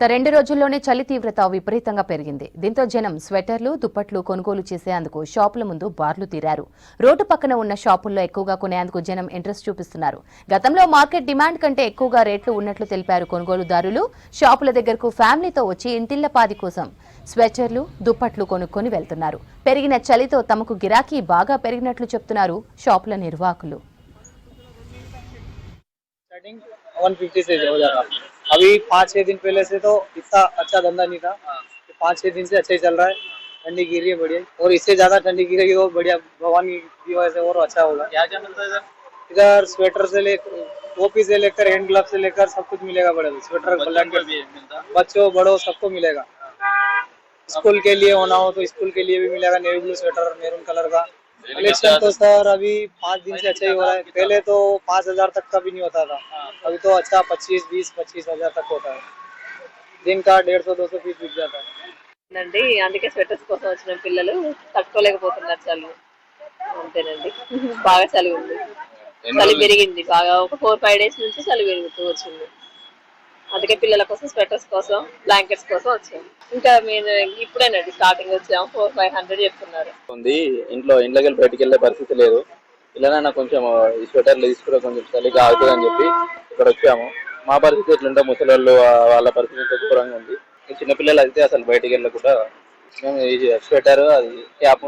రెండు రోజుల్లోనే చలి తీవ్రత విపరీతంగా పెరిగింది. దీంతో జనం స్వెటర్లు, దుప్పట్లు కొనుగోలు చేసేందుకు షాపుల ముందు బార్లు తీరారు. రోడ్డు పక్కన ఉన్న షాపుల్లో ఎక్కువగా కొనేందుకు జనం ఇంట్రెస్ట్ చూపిస్తున్నారు. గతంలో మార్కెట్ డిమాండ్ కంటే ఎక్కువగా రేట్లు ఉన్నట్లు తెలిపారు కొనుగోలుదారులు. షాపుల దగ్గరకు ఫ్యామిలీతో వచ్చి ఇంటిళ్లపాది కోసం స్వెటర్లు, దుప్పట్లు కొనుక్కొని వెళ్తున్నారు. పెరిగిన చలితో తమకు గిరాకీ బాగా పెరిగినట్లు చెప్తున్నారు షాపుల నిర్వాహకులు. अभी 5-6 दिन पहले से तो इतना अच्छा धंधा नहीं था। 5-6 दिन से अच्छा ही चल रहा है। ठंडी गिर रही है बढ़िया, और इससे ज्यादा ठंडी गिरेगी तो बढ़िया, भगवान की वजह से और अच्छा होगा। क्या क्या मिलता है इधर? स्वेटर से लेकर टोपी से लेकर हैंड ग्लव से लेकर सब कुछ मिलेगा। बड़े स्वेटर, ब्लैंकेट, बच्चों बड़ों सबको मिलेगा। स्कूल के लिए होना हो तो स्कूल के लिए भी मिलेगा। Navy blue sweater, maroon colour का कलेक्शन तो सर अभी 5 दिन से अच्छा ही हो रहा है। पहले तो 5,000 तक का भी नहीं होता था, अभी तो अच्छा 25,000 तक होता है। दिन का 150-200 पीस बिक जाता है। అందుకే స్వెటర్స్ కోసం వచ్చిన పిల్లలు తట్టుకోలేకపోతున్నారు చలి. అంతేనండి, బాగా చలి ఉంది. చలి పెరిగింది బాగా, ఒక 4-5 డేస్ నుంచి చలి పెరుగుతూ వచ్చింది. అందుకే పిల్లల కోసం స్వెటర్స్ కోసం, బ్లాంకెట్స్ కోసం వచ్చాము. ఇంకా మేము ఇప్పుడేనండి స్టార్టింగ్ వచ్చాము. 400-500 చెప్తున్నారు. ఇంట్లోకి బయటికి వెళ్ళే పరిస్థితి లేదు. పిల్లలైనా కొంచెం ఈ స్వెటర్లు తీసుకుంటే కొంచెం చలిగా అవుతుందని చెప్పి ఇక్కడ వచ్చాము. మా పరిస్థితి ఎట్లుంటే ముసలి వాళ్ళ పరిస్థితి దూరంగా ఉంది. చిన్నపిల్లలు అయితే అసలు బయటికి వెళ్ళకుండా మేము ఈ స్వెటర్, అది క్యాప్